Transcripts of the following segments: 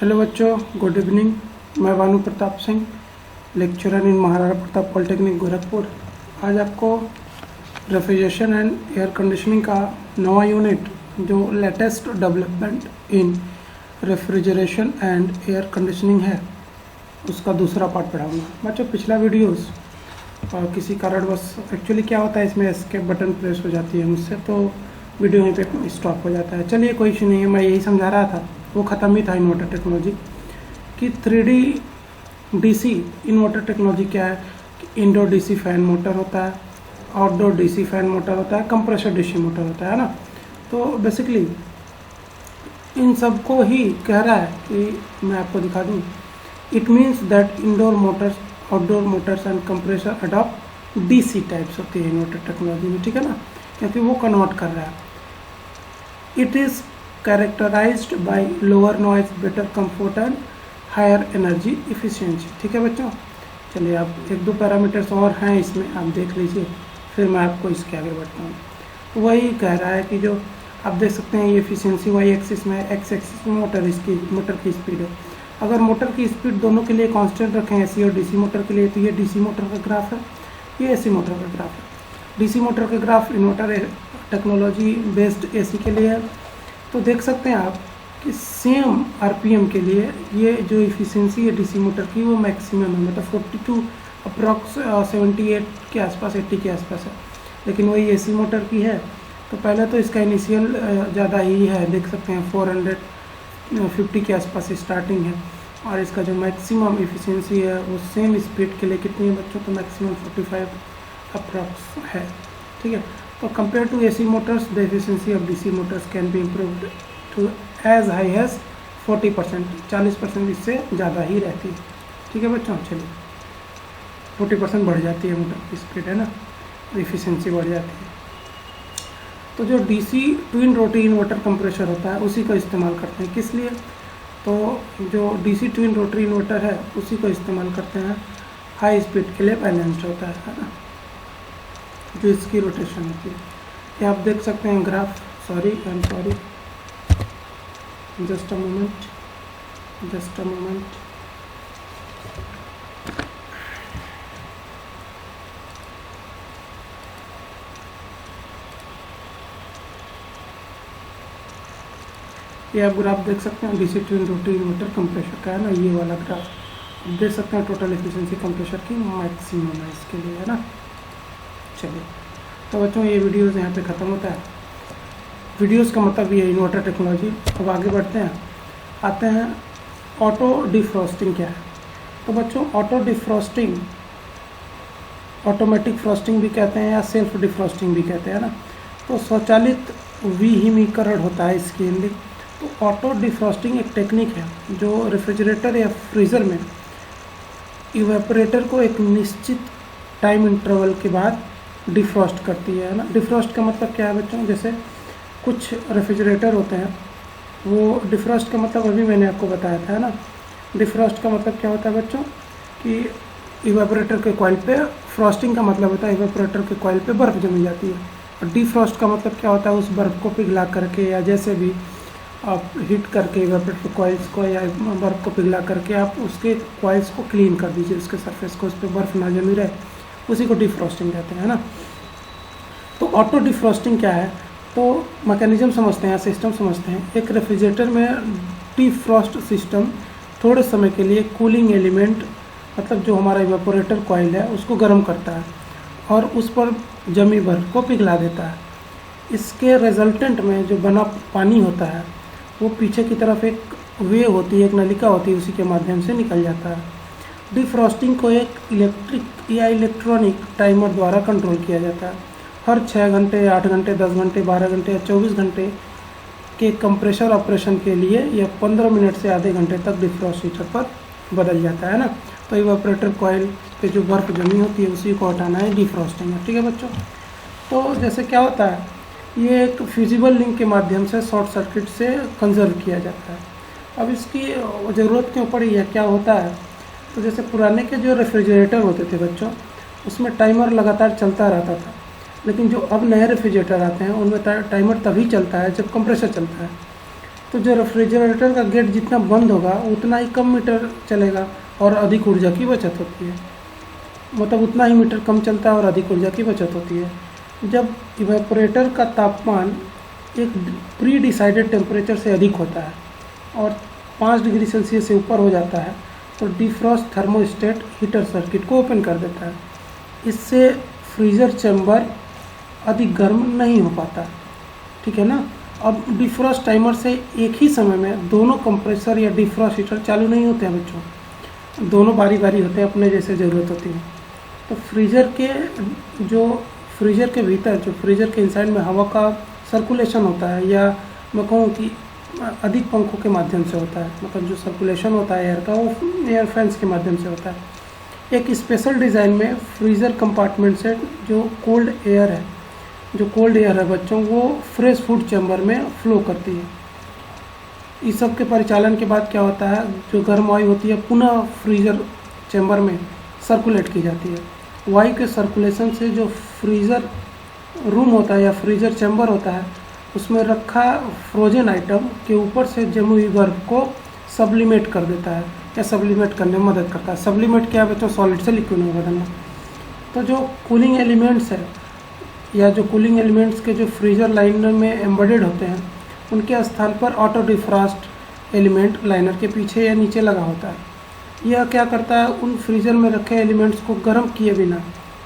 Hello बच्चों, good evening. मैं Bhanu Pratap Singh, lecturer in Maharana Pratap polytechnic Gorakhpur. आज आपको रेफ्रिजरेशन एंड एयर कंडीशनिंग का नवा यूनिट, जो latest development in refrigeration and air conditioning है, उसका दूसरा पार्ट पढ़ाऊंगा। बच्चों, पिछला वीडियोस किसी कारणवश एक्चुअली क्या होता है, इसमें एस्केप बटन प्रेस हो जाती है मुझसे, तो वीडियो यहीं पे स्टॉप हो जाता है। चलिए, कोई इशू नहीं है। मैं यही समझा रहा था, वो ख़त्म ही था इन्वर्टर टेक्नोलॉजी कि 3D DC इन्वर्टर टेक्नोलॉजी क्या है कि इंडोर DC फैन मोटर होता है, आउटडोर DC फैन मोटर होता है, कंप्रेसर DC मोटर होता है ना। तो बेसिकली इन सब को ही कह रहा है कि मैं आपको दिखा दूँ। It means that indoor Motors, outdoor Motors and compressor adopt DC types होती है इन्वर्टर टेक्नोलॉजी में, ठीक है ना, क्योंकि वो कन्वर्ट कर रहा है। It is characterized by lower noise, better comfort and higher energy efficiency। ठीक है बच्चों, चलिए आप एक दो पैरामीटर्स और हैं इसमें, आप देख लीजिए, फिर मैं आपको इसके आगे बढ़ता हूँ। तो वही कह रहा है कि जो आप देख सकते हैं, ये एफिशिएंसी वाई एक्सिस में, एक्स एक्सिस में मोटर की स्पीड है। अगर मोटर की स्पीड दोनों के लिए कांस्टेंट रखें, AC और DC मोटर के लिए, तो ये DC मोटर का ग्राफ है, ये AC मोटर का ग्राफ है। DC मोटर का graph inverter technology based AC के लिए है। तो देख सकते हैं आप कि सेम RPM के लिए ये जो इफिशिएंसी है DC मोटर की, वो मैक्सिमम है, मतलब 42 अप्रॉक्स 78 के आसपास, 80 के आसपास है। लेकिन वही AC मोटर की है, तो पहले तो इसका इनिशियल ज़्यादा ही है, देख सकते हैं 450 के आसपास स्टार्टिंग है, और इसका जो मैक्सिमम इफिशिएंसी है वो सेम स्पीड के लिए कितनी है बच्चों, तो मैक्सिमम 45 अप्रॉक्स है। ठीक है, तो compare to AC motors, the efficiency of DC motors can be improved to as high as 40%। 40% इससे ज़्यादा ही रहती है। ठीक है बच्चों, चलिए 40% बढ़ जाती है मोटर की स्पीड, है ना, एफिशिएंसी बढ़ जाती है। तो जो DC twin rotary inverter compressor होता है, उसी को इस्तेमाल करते हैं। किस लिए? तो जो DC ट्विन रोटरी इन्वर्टर है, उसी को इस्तेमाल करते हैं, हाई स्पीड के लिए बैलेंस्ड होता है ना, जो इसकी रोटेशन होती है। ये आप देख सकते हैं graph, sorry just a moment. ये आप ग्राफ देख सकते हैं DC twin rotary inverter compressor का, है ना, ये वाला ग्राफ आप देख सकते हैं। टोटल एफिशिएंसी कंप्रेसर की मैक्सिमम है इसके लिए, है ना। चलिए, तो बच्चों ये वीडियोस यहाँ पे ख़त्म होता है। वीडियोस का मतलब ये इन्वर्टर टेक्नोलॉजी। अब आगे बढ़ते हैं, आते हैं ऑटो डिफ्रॉस्टिंग क्या है। तो बच्चों, ऑटो डिफ्रॉस्टिंग ऑटोमेटिक फ्रॉस्टिंग भी कहते हैं या सेल्फ डिफ्रॉस्टिंग भी कहते हैं ना। तो स्वचालित विहिमीकरण होता है इसकी हिंदी। तो ऑटो डिफ्रॉस्टिंग एक टेक्निक है जो रेफ्रिजरेटर या फ्रीज़र में इवेपोरेटर को एक निश्चित टाइम इंटरवल के बाद डिफ्रॉस्ट करती है ना। डिफ्रॉस्ट का मतलब क्या है बच्चों? जैसे कुछ रेफ्रिजरेटर होते हैं, वो डिफ्रॉस्ट का मतलब अभी मैंने आपको बताया था, है ना। डिफ्रॉस्ट का मतलब क्या होता है बच्चों कि इवेपोरेटर के कॉइल पे, फ्रॉस्टिंग का मतलब होता है इवेपोरेटर के कॉइल पे बर्फ़ जमी जाती है, और डिफ्रॉस्ट का मतलब क्या होता है, उस बर्फ़ को पिघला करके या जैसे भी आप हीट करके इवेपोरेटर कॉइल्स को या बर्फ़ को पिघला करके आप उसके कॉइल्स को क्लीन कर दीजिए, उसके सरफेस को, उस पर बर्फ़ ना जमी रहे, उसी को डिफ्रॉस्टिंग कहते हैं, है ना। तो ऑटो डिफ्रॉस्टिंग क्या है? तो मैकेनिज्म समझते हैं, सिस्टम समझते हैं। एक रेफ्रिजरेटर में डिफ्रॉस्ट सिस्टम थोड़े समय के लिए कूलिंग एलिमेंट, मतलब जो हमारा इवेपोरेटर कॉइल है, उसको गर्म करता है और उस पर जमी बर्फ को पिघला देता है। इसके रिजल्टेंट में जो बना पानी होता है, वो पीछे की तरफ एक वेव होती है, एक नलिका होती है, उसी के माध्यम से निकल जाता है। डिफ्रॉस्टिंग को एक इलेक्ट्रिक या इलेक्ट्रॉनिक टाइमर द्वारा कंट्रोल किया जाता है। हर 6 घंटे, 8 घंटे, 10 घंटे, 12 घंटे या 24 घंटे के कंप्रेसर ऑपरेशन के लिए यह 15 मिनट से आधे घंटे तक डिफ्रॉस्ट हीटर पर बदल जाता है ना। तो इवेपोरेटर कॉइल पे जो बर्फ़ जमी होती है, उसी को हटाना है डिफ्रॉस्टिंग है। ठीक है बच्चों, तो जैसे क्या होता है, ये एक फ्यूजिबल लिंक के माध्यम से शॉर्ट सर्किट से कंजर्व किया जाता है। अब इसकी ज़रूरत क्यों पड़ी है, क्या होता है? तो जैसे पुराने के जो रेफ्रिजरेटर होते थे बच्चों, उसमें टाइमर लगातार चलता रहता था, लेकिन जो अब नए रेफ्रिजरेटर आते हैं उनमें टाइमर तभी चलता है जब कंप्रेसर चलता है। तो जो रेफ्रिजरेटर का गेट जितना बंद होगा उतना ही कम मीटर चलेगा और अधिक ऊर्जा की बचत होती है। मतलब उतना ही मीटर कम चलता है और अधिक ऊर्जा की बचत होती है। जब इवेपोरेटर का तापमान एक प्री डिसाइडेड टेम्परेचर से अधिक होता है और 5 डिग्री सेल्सियस से ऊपर हो जाता है तो डिफ्रॉस्ट थर्मोस्टेट हीटर सर्किट को ओपन कर देता है। इससे फ्रीज़र चैम्बर अधिक गर्म नहीं हो पाता, ठीक है ना। अब डिफ्रॉस्ट टाइमर से एक ही समय में दोनों कंप्रेसर या डिफ्रॉस्ट हीटर चालू नहीं होते हैं बच्चों, दोनों बारी बारी होते हैं, अपने जैसे ज़रूरत होती है। तो फ्रीज़र के भीतर जो फ्रीज़र के इनसाइड में हवा का सर्कुलेशन होता है, या मैं कहूँ कि अधिक पंखों के माध्यम से होता है, मतलब जो सर्कुलेशन होता है एयर का वो एयर फैंस के माध्यम से होता है। एक स्पेशल डिज़ाइन में फ्रीज़र कंपार्टमेंट से जो कोल्ड एयर है बच्चों, वो फ्रेश फूड चैम्बर में फ्लो करती है। इस सब के परिचालन के बाद क्या होता है, जो गर्म वायु होती है पुनः फ्रीज़र चैम्बर में सर्कुलेट की जाती है। वायु के सर्कुलेशन से जो फ्रीज़र रूम होता है या फ्रीज़र चैम्बर होता है उसमें रखा फ्रोजन आइटम के ऊपर से जमी हुई बर्फ को सब्लिमेट कर देता है या सब्लिमेट करने में मदद करता है। सब्लिमेट क्या है बच्चों, सॉलिड से लिक्विड में बदलना। तो जो कूलिंग एलिमेंट्स है या जो कूलिंग एलिमेंट्स के जो फ्रीज़र लाइनर में एम्बेडेड होते हैं उनके स्थान पर ऑटो डिफ्रॉस्ट एलिमेंट लाइनर के पीछे या नीचे लगा होता है। यह क्या करता है, उन फ्रीज़र में रखे एलिमेंट्स को गर्म किए बिना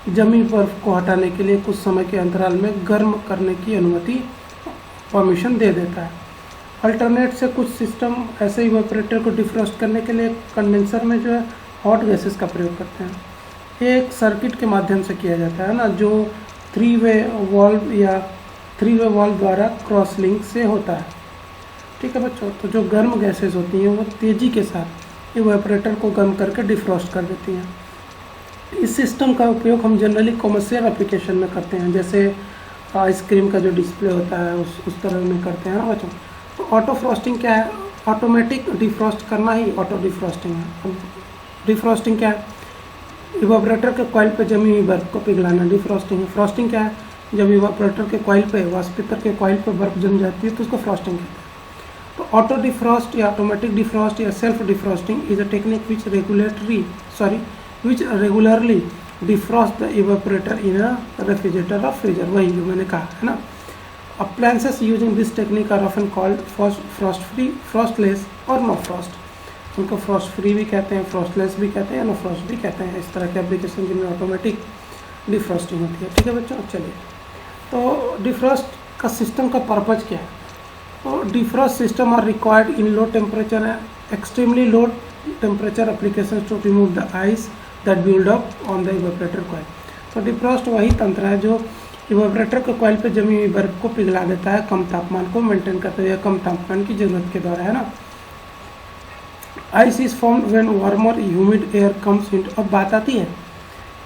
जमी बर्फ को हटाने के लिए कुछ समय के अंतराल में गर्म करने की अनुमति परमिशन दे देता है। अल्टरनेट से कुछ सिस्टम ऐसे इवेपोरेटर को डिफ्रॉस्ट करने के लिए कंडेंसर में जो है हॉट गैसेस का प्रयोग करते हैं। ये एक सर्किट के माध्यम से किया जाता है ना, जो 3 वे वाल्व द्वारा क्रॉस लिंक से होता है, ठीक है बच्चों। तो जो गर्म गैसेस होती हैं वो तेज़ी के साथ इवेपोरेटर को गर्म करके डिफ्रॉस्ट कर देती हैं। इस सिस्टम का उपयोग हम जनरली कॉमर्शियल एप्लीकेशन में करते हैं, जैसे आइसक्रीम का जो डिस्प्ले होता है उस तरह में करते हैं ना बच्चों। तो ऑटो फ्रॉस्टिंग क्या है, ऑटोमेटिक डिफ्रॉस्ट करना ही ऑटो डिफ्रॉस्टिंग है। डिफ्रॉस्टिंग क्या है, इवेपोरेटर के कॉइल पे जमी हुई बर्फ को पिघलाना डिफ्रॉस्टिंग है। फ्रॉस्टिंग क्या है, जब इवेपोरेटर के कॉइल पे वाष्पितर के कॉइल पे बर्फ जम जाती है तो उसको फ्रॉस्टिंग कहते हैं। तो ऑटो डिफ्रॉस्ट या ऑटोमेटिक डिफ्रॉस्ट या self defrosting is a technique which regularly defrost the evaporator in a refrigerator or freezer, वही जो मैंने कहा है ना। Appliances using this technique are often called frost free, frostless और no frost। उनको फ्रॉस्ट फ्री भी कहते हैं, फ्रॉस्टलेस भी कहते हैं, नो फ्रॉस्ट भी कहते हैं। इस तरह के एप्लीकेशन जिनमें ऑटोमेटिक डिफ्रॉस्टिंग होती है, ठीक है बच्चों। चलिए, तो डिफ्रॉस्ट का सिस्टम का पर्पज क्या है। तो defrost system are required in low temperature extremely low temperature application to remove the ice that build up on the evaporator coil. तो डिफ्रॉस्ट वही तंत्र है जो इवेपोरेटर के कॉइल पे जमी हुई बर्फ को पिघला देता है कम तापमान को मेंटेन करते हुए, कम तापमान की जरूरत के द्वारा, है ना। Ice is formed when warmer humid air comes into. अब बात आती है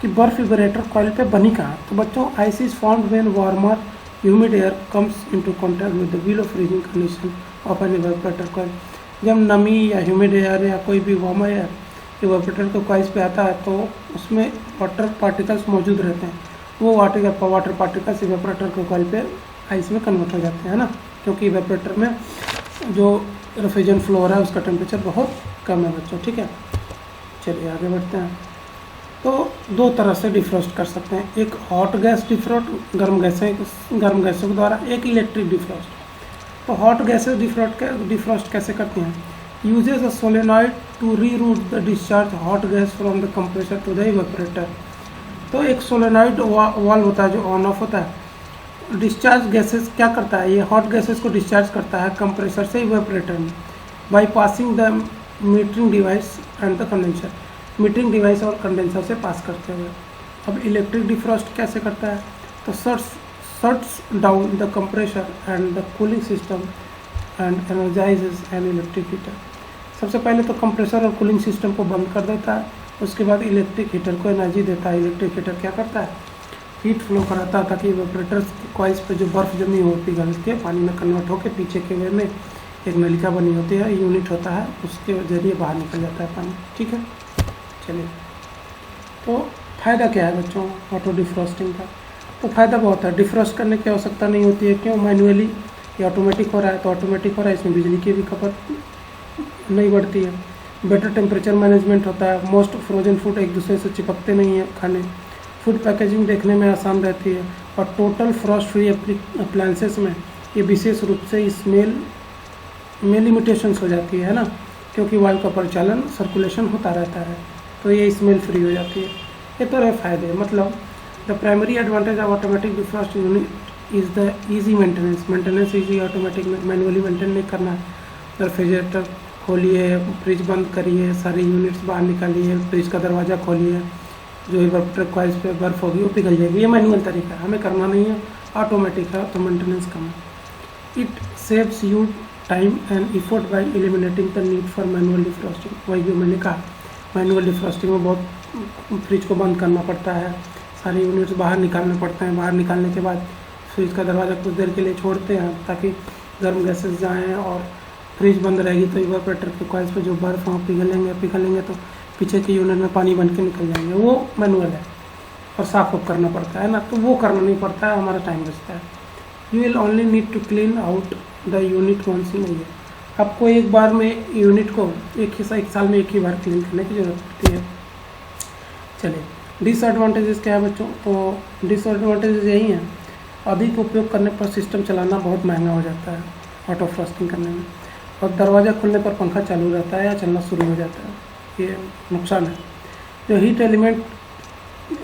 कि बर्फ इवेपोरेटर कॉइल पे बनी कहाँ। तो बच्चों, ice is formed when warmer humid air comes into contact with the below freezing condition of an evaporator coil. जब नमी या ह्यूमिड एयर या कोई भी वार्म एयर इवेपोरेटर के कॉइल्स पे आता है तो उसमें वाटर पार्टिकल्स मौजूद रहते हैं। वो वाटर पार्टिकल्स इवेपोरेटर के कॉइल पे आइस में कन्वर्ट हो जाते हैं ना, क्योंकि इवेपोरेटर में जो रेफ्रिजरेंट फ्लो हो रहा है उसका टेम्परेचर बहुत कम है बच्चों, ठीक है। चलिए आगे बढ़ते हैं। तो दो तरह से डिफ्रॉस्ट कर सकते हैं, एक हॉट गैस डिफ्रॉस्ट गर्म गैसों के द्वारा, एक इलेक्ट्रिक डिफ्रॉस्ट। तो हॉट गैसेस डिफ्रॉस्ट कैसे करती हैं, uses a solenoid to reroute the discharge hot gas from the compressor to the evaporator. तो एक सोलेनॉइड वाल्व होता है जो ऑन ऑफ होता है। डिस्चार्ज गैसेस क्या करता है, ये हॉट गैसेस को डिस्चार्ज करता है कंप्रेसर से इवेपोरेटर में by passing the metering device and the condenser, metering device और कंडेंसर से पास करते हुए। अब इलेक्ट्रिक डिफ्रॉस्ट कैसे करता है, तो shuts down the compressor and the cooling system and energises an electric heater. सबसे पहले तो कंप्रेसर और कूलिंग सिस्टम को बंद कर देता है, उसके बाद इलेक्ट्रिक हीटर को एनर्जी देता है। इलेक्ट्रिक हीटर क्या करता है, हीट फ्लो कराता है ताकि इवेपोरेटर के कॉइल्स पे जो बर्फ़ जमी हो पिघल के पानी में कन्वर्ट होकर पीछे के वे में एक नलिका बनी होती है, यूनिट होता है, उसके जरिए बाहर निकल जाता है पानी, ठीक है। चलिए, तो फ़ायदा क्या है बच्चों ऑटो डिफ्रॉस्टिंग का। तो फ़ायदा बहुत है, डिफ्रॉस्ट करने की आवश्यकता नहीं होती है, क्यों, मैनुअली ये ऑटोमेटिक हो रहा है तो ऑटोमेटिक हो रहा है, इसमें बिजली की भी खपत नहीं बढ़ती है। बेटर टेम्परेचर मैनेजमेंट होता है। मोस्ट फ्रोजन फूड एक दूसरे से चिपकते नहीं हैं खाने। फूड पैकेजिंग देखने में आसान रहती है। और टोटल फ्रॉस्ट फ्री अप्लायंसेस में ये विशेष रूप से स्मेल में लिमिटेशंस हो जाती है ना, क्योंकि वायु का परिचालन सर्कुलेशन होता रहता है तो ये स्मेल फ्री हो जाती है। ये तो रहे फ़ायदे। मतलब the primary advantage of automatic defrost unit is the easy maintenance easy. Automatic में मैनुअली मेंटेन नहीं करना है। रेफ्रिजरेटर खोलिए, फ्रिज बंद करिए, सारी यूनिट्स बाहर निकालिए, फ्रिज का दरवाज़ा खोलिए, जो इवर्टर कॉइल्स पे बर्फ़ होगी वो पिघल जाएगी। ये मैनुअल तरीका है, हमें करना नहीं है। ऑटोमेटिक है तो मेंटेनेंस कम है। It saves you time and effort bye eliminating the need for manual defrosting. वही जो मैंने कहा, मैनुअल डिफ्रॉस्टिंग में बहुत फ्रिज को बंद करना पड़ता है, सारी यूनिट्स बाहर निकालने पड़ते हैं। बाहर निकालने के बाद फ्रिज का दरवाज़ा कुछ देर के लिए छोड़ते हैं ताकि गर्म गैसेस जाएँ, और फ्रिज बंद रहेगी तो इवापोरेटर के कॉइल्स पे जो बर्फ़ वहाँ पिघलेंगे तो पीछे की यूनिट में पानी बन के निकल जाएंगे। वो मैनुअल है और साफ ऑफ करना पड़ता है ना, तो वो करना नहीं पड़ता है, हमारा टाइम बचता है। You will only need to clean out the unit once in a year. आपको एक बार में यूनिट को एक साल में एक ही बार क्लीन करने की ज़रूरत पड़ती है। चलिए, डिसएडवांटेजेस क्या है बच्चों? तो डिसएडवांटेजेस यही हैं। अधिक उपयोग करने पर सिस्टम चलाना बहुत महंगा हो जाता है ऑटो फ्रॉस्टिंग करने में, और दरवाज़ा खुलने पर पंखा चालू रहता है या चलना शुरू हो जाता है, ये नुकसान है। जो हीट एलिमेंट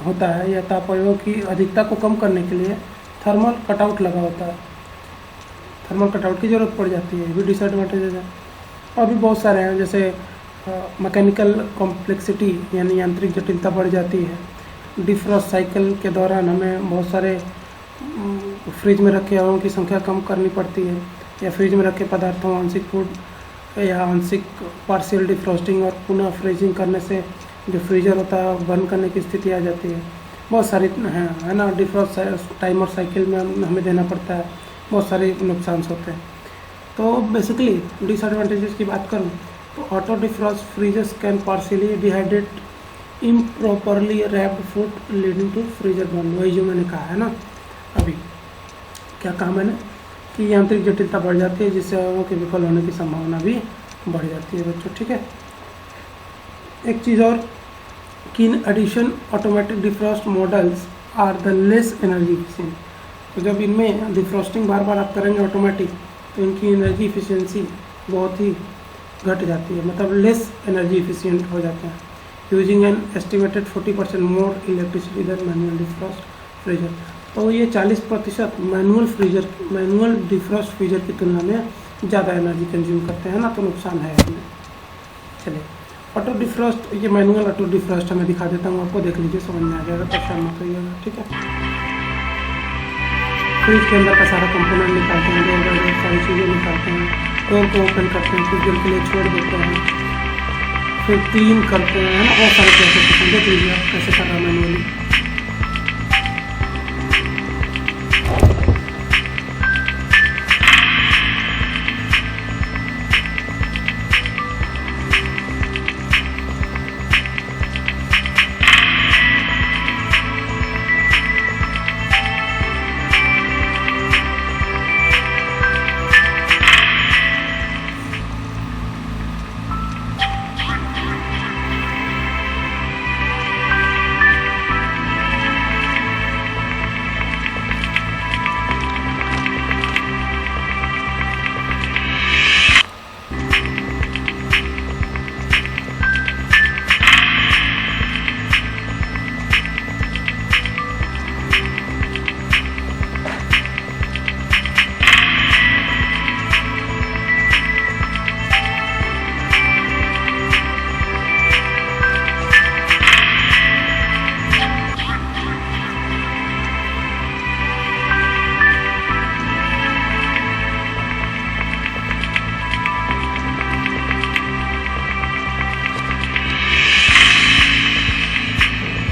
होता है या ताप अवयव की अधिकता को कम करने के लिए थर्मल कटआउट लगा होता है, थर्मल कटआउट की ज़रूरत पड़ जाती है, ये भी डिसएडवांटेजेस है। और भी बहुत सारे हैं, जैसे मैकेनिकल कॉम्प्लेक्सिटी यानी यांत्रिक जटिलता बढ़ जाती है। डिफ्रॉस्ट साइकिल के दौरान हमें बहुत सारे फ्रिज में रखे हवाओं की संख्या कम करनी पड़ती है, या फ्रिज में रखे पदार्थों आंशिक फूड या आंशिक पार्शियल डिफ्रॉस्टिंग और पुनः फ्रीजिंग करने से जो फ्रीजर होता है बंद करने की स्थिति आ जाती है। बहुत सारी है ना, डिफ्रॉस्ट टाइमर साइकिल में हमें देना पड़ता है, बहुत सारे नुकसान होते हैं। तो बेसिकली डिसएडवांटेजेस की बात करूँ तो auto defrost freezers can partially dehydrate improperly wrapped food leading to freezer burn. वही जो मैंने कहा है ना, अभी क्या कहा मैंने कि यांत्रिक जटिलता बढ़ जाती है, जिससे हवाओं के विफल होने की संभावना भी बढ़ जाती है बच्चों, ठीक है। एक चीज़ और कि in addition automatic defrost models are the less energy efficient. तो जब इनमें डिफ्रॉस्टिंग बार बार आप करेंगे ऑटोमेटिक तो इनकी एनर्जी इफिशिएंसी बहुत ही घट जाती है, मतलब लेस एनर्जी इफिशिएंट हो जाते हैं। Using an estimated 40% more electricity than manual defrost freezer. तो ये 40% मैनुअल डिफ्रॉस्ट फ्रीजर की तुलना में ज़्यादा एनर्जी कंज्यूम करते हैं ना, तो नुकसान है इसमें। चलिए, ऑटो डिफ्रॉस्ट, ये मैनुअल ऑटो डिफ्रॉस्ट मैं दिखा देता हूँ आपको, देख लीजिए, समझ में आ जाएगा, परेशान मत होइएगा, ठीक है। फ्रिज के अंदर का सारा कंपोनेंट निकालते हैं, डोर बाय डोर सारी चीज़ें निकालते हैं, डोर को ओपन करते हैं, कुछ देर के लिए छोड़ देते हैं, फिर क्लीन करते हैं, है ना, बहुत सारे प्रोसेस देख लीजिए आप कैसे कर रहा है मैनुअली।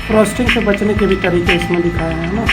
फ्रॉस्टिंग से बचने के भी तरीके इसमें दिखाए हैं ना।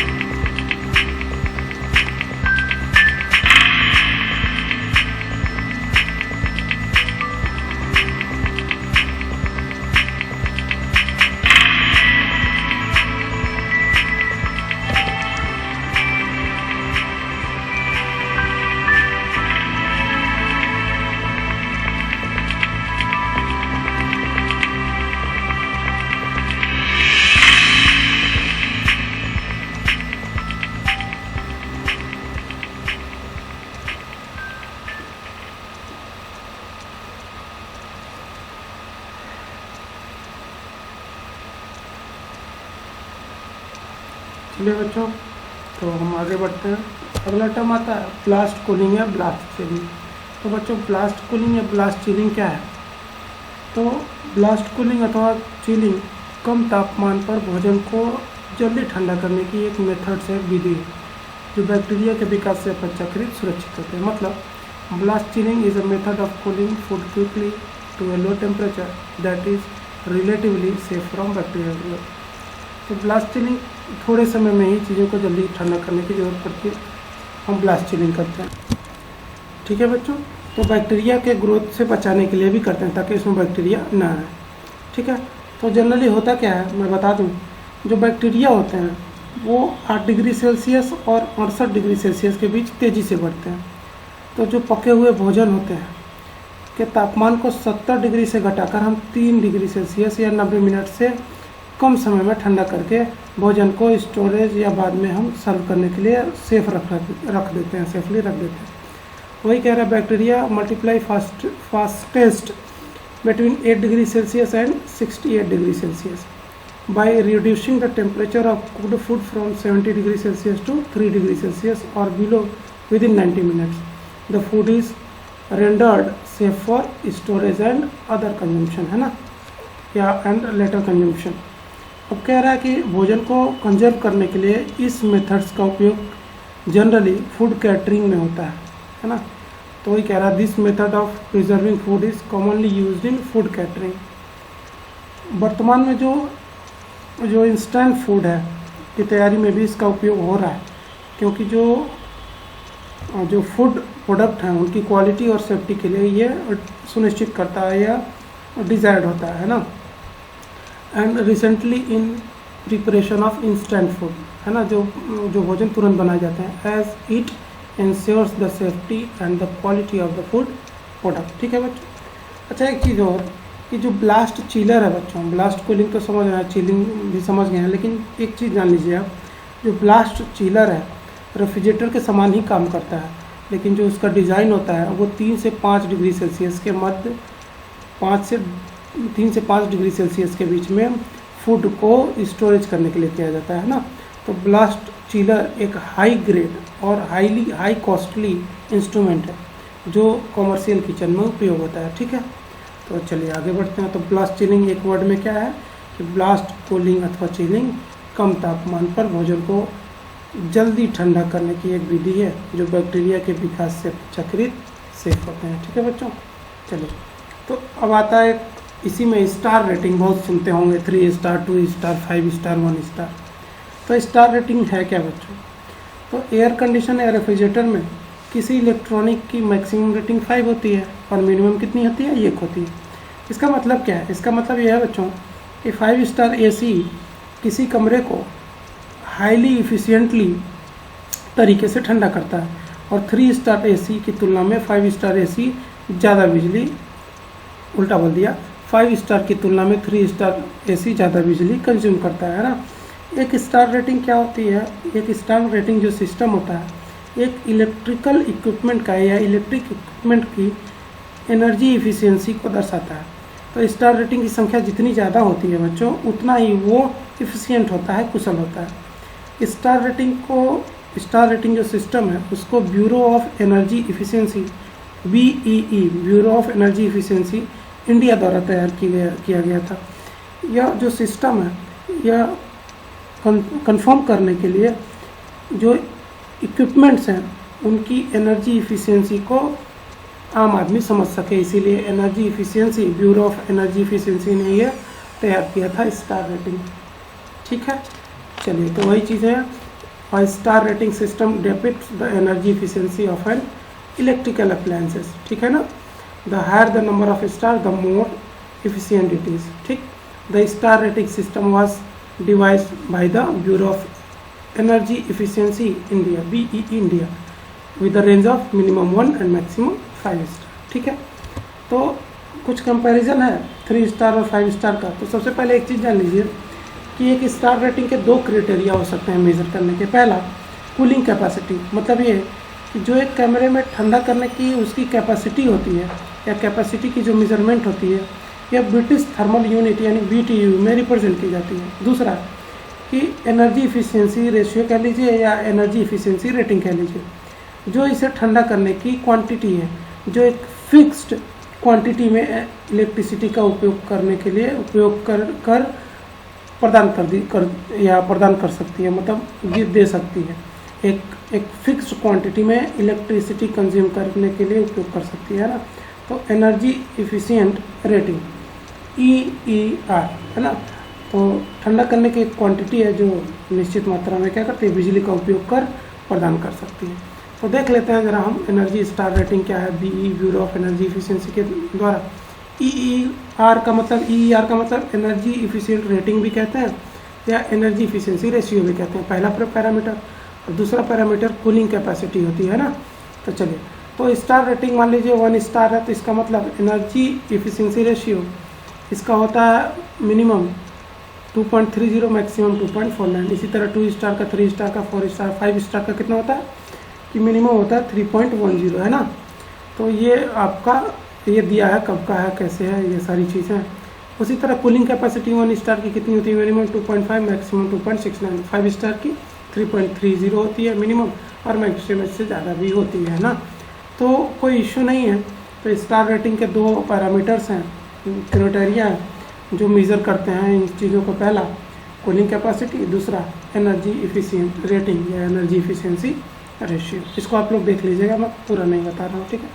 चलिए बच्चों, तो हम आगे बढ़ते हैं। अगला टर्म आता है ब्लास्ट कूलिंग या ब्लास्ट चिलिंग। तो बच्चों, ब्लास्ट कूलिंग या ब्लास्ट चिलिंग क्या है? तो ब्लास्ट कूलिंग अथवा चिलिंग कम तापमान पर भोजन को जल्दी ठंडा करने की एक मेथड से विधि है जो बैक्टीरिया के विकास से अपेक्षाकृत सुरक्षित होते हैं। मतलब blast chilling is a method of cooling food quickly to a low temperature that is relatively safe from bacterial growth. तो ब्लास्ट चिलिंग थोड़े समय में ही चीज़ों को जल्दी ठंडा करने की ज़रूरत पड़ती है, हम ब्लास्ट चिलिंग करते हैं। ठीक है बच्चों, तो बैक्टीरिया के ग्रोथ से बचाने के लिए भी करते हैं ताकि इसमें बैक्टीरिया ना आए। ठीक है, तो जनरली होता क्या है मैं बता दूं, जो बैक्टीरिया होते हैं वो 8 डिग्री सेल्सियस और 68 डिग्री सेल्सियस के बीच तेज़ी से बढ़ते हैं। तो जो पके हुए भोजन होते हैं के तापमान को 70 डिग्री से घटाकर हम 3 डिग्री सेल्सियस या 90 मिनट से कम समय में ठंडा करके भोजन को स्टोरेज या बाद में हम सर्व करने के लिए सेफ रख देते हैं, सेफली रख देते हैं। वही कह रहा है bacteria multiply fastest between 8 degree Celsius and 68 degree Celsius by reducing the temperature of cooked food from 70 degree Celsius to 3 degree Celsius और below within 90 minutes the food is rendered safe for storage and other consumption, है ना, या and later consumption. अब कह रहा है कि भोजन को कंजर्व करने के लिए इस मेथड्स का उपयोग जनरली फूड कैटरिंग में होता है ना। तो वही कह रहा है this method of preserving food is commonly used in food catering. वर्तमान में जो इंस्टेंट फूड है की तैयारी में भी इसका उपयोग हो रहा है, क्योंकि जो फूड प्रोडक्ट हैं उनकी क्वालिटी और सेफ्टी के लिए ये सुनिश्चित करता है या डिजायर्ड होता है ना। And recently in preparation of instant food, है ना, जो भोजन तुरंत बनाए जाते हैं, as it ensures the safety and the quality of the food product. ठीक है बच्चों। अच्छा, एक चीज़ और कि जो ब्लास्ट चिलर है बच्चों, ब्लास्ट कूलिंग तो समझ रहे हैं, चिलिंग भी समझ गए हैं, लेकिन एक चीज़ जान लीजिए आप, जो ब्लास्ट चिलर है रेफ्रिजरेटर के समान ही काम करता है, लेकिन जो उसका डिज़ाइन होता है वो 3 से 5 डिग्री सेल्सियस के मध्य 3 से 5 डिग्री सेल्सियस के बीच में फूड को स्टोरेज करने के लिए किया जाता है ना। तो ब्लास्ट चिलर एक हाई ग्रेड और हाई कॉस्टली इंस्ट्रूमेंट है जो कॉमर्शियल किचन में उपयोग होता है। ठीक है, तो चलिए आगे बढ़ते हैं। तो ब्लास्ट चिलिंग एक वर्ड में क्या है कि ब्लास्ट कूलिंग अथवा चिलिंग कम तापमान पर भोजन को जल्दी ठंडा करने की एक विधि है जो बैक्टीरिया के विकास से चक्रित सेफ होते हैं। ठीक है बच्चों, चलिए तो अब आता है इसी में स्टार रेटिंग, बहुत सुनते होंगे 3 स्टार 2 स्टार 5 स्टार 1 स्टार। तो स्टार रेटिंग है क्या बच्चों? तो एयर कंडीशन या रेफ्रिजरेटर में किसी इलेक्ट्रॉनिक की मैक्सिमम रेटिंग 5 होती है और मिनिमम कितनी होती है? 1 होती है। इसका मतलब क्या है? इसका मतलब यह है बच्चों कि 5 स्टार एसी किसी कमरे को हाईली इफ़िशियंटली तरीके से ठंडा करता है और 3 स्टार एसी की तुलना में 5 स्टार एसी ज़्यादा बिजली, उल्टा बोल दिया, 5 स्टार की तुलना में 3 स्टार एसी ज़्यादा बिजली कंज्यूम करता है ना। एक स्टार रेटिंग क्या होती है? एक स्टार रेटिंग जो सिस्टम होता है एक इलेक्ट्रिकल इक्विपमेंट का या इलेक्ट्रिक इक्विपमेंट की एनर्जी इफ़िशियंसी को दर्शाता है। तो स्टार रेटिंग की संख्या जितनी ज़्यादा होती है बच्चों उतना ही वो इफ़िशियंट होता है, कुशल होता है। स्टार रेटिंग जो सिस्टम है उसको bureau of energy efficiency BEE bureau of energy efficiency India द्वारा तैयार किया गया था। यह जो सिस्टम है यह कंफर्म करने के लिए जो इक्विपमेंट्स हैं उनकी एनर्जी इफ़िशियंसी को आम आदमी समझ सके, इसीलिए energy efficiency bureau of energy efficiency ने यह तैयार किया था स्टार रेटिंग। ठीक है, चलिए तो वही चीज़ है। और star rating system depicts the energy efficiency of an electrical appliances. ठीक है ना, the higher the number of star the more efficient it is। ठीक, the star rating system was devised by the bureau of energy efficiency India BEE India with the range of minimum 1 and maximum 5 star. ठीक है, तो कुछ comparison है 3 star और 5 star का। तो सबसे पहले एक चीज़ जान लीजिए कि एक स्टार रेटिंग के 2 क्राइटेरिया हो सकते हैं मेज़र करने के। पहला कूलिंग कैपेसिटी, मतलब ये कि जो एक कमरे में ठंडा करने की उसकी कैपेसिटी होती है या कैपेसिटी की जो मेजरमेंट होती है यह ब्रिटिश थर्मल यूनिट यानी BTU में रिप्रेजेंट की जाती है। दूसरा कि एनर्जी इफिशिएंसी रेशियो कह लीजिए या एनर्जी इफिशिएंसी रेटिंग कह लीजिए, जो इसे ठंडा करने की क्वांटिटी है, जो एक फिक्स्ड क्वांटिटी में इलेक्ट्रिसिटी का उपयोग करने के लिए उपयोग कर प्रदान कर सकती है, मतलब ये दे सकती है, एक फिक्स्ड क्वांटिटी में इलेक्ट्रिसिटी कंज्यूम करने के लिए उपयोग कर सकती है ना। तो एनर्जी इफिशिएंट रेटिंग EER है ना। तो ठंडा करने की एक क्वांटिटी है जो निश्चित मात्रा में क्या करती है, बिजली का उपयोग कर प्रदान कर सकती है। तो देख लेते हैं जरा हम एनर्जी स्टार रेटिंग क्या है BE bureau of energy efficiency के द्वारा। EER का मतलब एनर्जी इफिशिएंट रेटिंग भी कहते हैं या एनर्जी इफिशिएंसी रेशियो भी कहते हैं, पहला पैरामीटर। और दूसरा पैरामीटर कूलिंग कैपेसिटी होती है ना। तो चलिए, तो स्टार रेटिंग मान लीजिए 1 स्टार है, तो इसका मतलब एनर्जी इफिशिएंसी रेशियो इसका होता है मिनिमम 2.30, मैक्सिमम 2.49। इसी तरह 2 स्टार का, 3 स्टार का, 4 स्टार, 5 स्टार का कितना होता है कि मिनिमम होता है 3.10 है ना। तो ये आपका ये दिया है, कब का है, कैसे है, ये सारी चीज़ें। उसी तरह कूलिंग कैपेसिटी 1 स्टार की कितनी होती है, मिनिमम 2.5, मैक्सिमम 2.69। 5 स्टार की 3.30 होती है मिनिमम, और मैक्सिमम से ज़्यादा भी होती है ना। तो कोई इशू नहीं है। तो स्टार रेटिंग के 2 पैरामीटर्स हैं, क्राइटेरिया हैं जो मेज़र करते हैं इन चीज़ों को। पहला कूलिंग कैपेसिटी, दूसरा एनर्जी इफिशिएंट रेटिंग या एनर्जी इफिशिएंसी रेशियो। इसको आप लोग देख लीजिएगा, मैं पूरा नहीं बता रहा हूँ, ठीक है।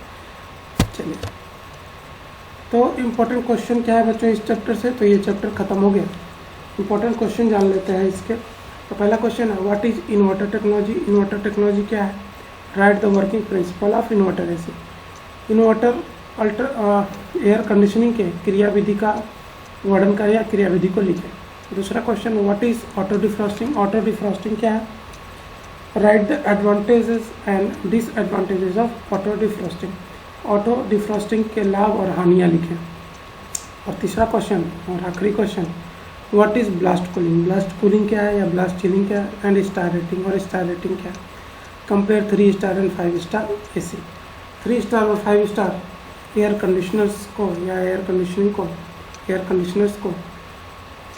चलिए, तो इम्पोर्टेंट क्वेश्चन क्या है बच्चों इस चैप्टर से, तो ये चैप्टर ख़त्म हो गया। इम्पोर्टेंट क्वेश्चन जान लेते हैं इसके। तो पहला क्वेश्चन है what is inverter technology. Inverter technology क्या है, right the working principle of inverter. ऐसे इन्वर्टर एयर कंडीशनिंग के क्रियाविधि का वर्णन करें या क्रियाविधि को लिखें। दूसरा question what is auto defrosting. Auto defrosting क्या है, right the advantages and disadvantages of auto defrosting. Auto defrosting के लाभ और हानियाँ लिखें। और तीसरा क्वेश्चन और आखिरी question what is blast cooling. Blast cooling क्या है या ब्लास्ट चिलिंग क्या है, एंड स्टार रेटिंग, और स्टार रेटिंग क्या है। Compare 3 star and 5 star AC। 3 star और 5 स्टार एयर कंडीशनर्स को या एयर कंडीशनर्स को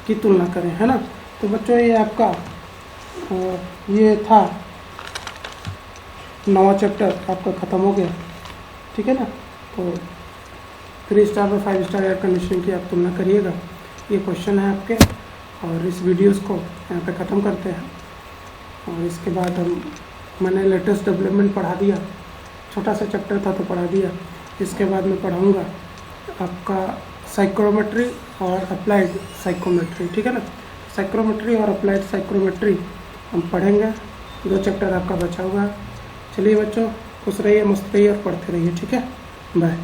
की तुलना करें, है ना। तो बच्चों ये आपका ये था 9वां चैप्टर आपका ख़त्म हो गया, ठीक है ना। तो 3 स्टार और 5 स्टार एयर कंडीशनिंग की आप तुलना करिएगा, ये क्वेश्चन है आपके। और इस वीडियोस को यहाँ पे ख़त्म करते हैं। और इसके बाद मैंने लेटेस्ट डेवलपमेंट पढ़ा दिया, छोटा सा चैप्टर था तो पढ़ा दिया। इसके बाद मैं पढ़ाऊँगा आपका साइक्रोमेट्री और अप्लाइड साइकोमेट्री, ठीक है ना। साइक्रोमेट्री और अप्लाइड साइक्रोमेट्री हम पढ़ेंगे, 2 चैप्टर आपका बचा हुआ है। चलिए बच्चों, खुश रहिए, मस्त रहिए और पढ़ते रहिए, ठीक है। बाय।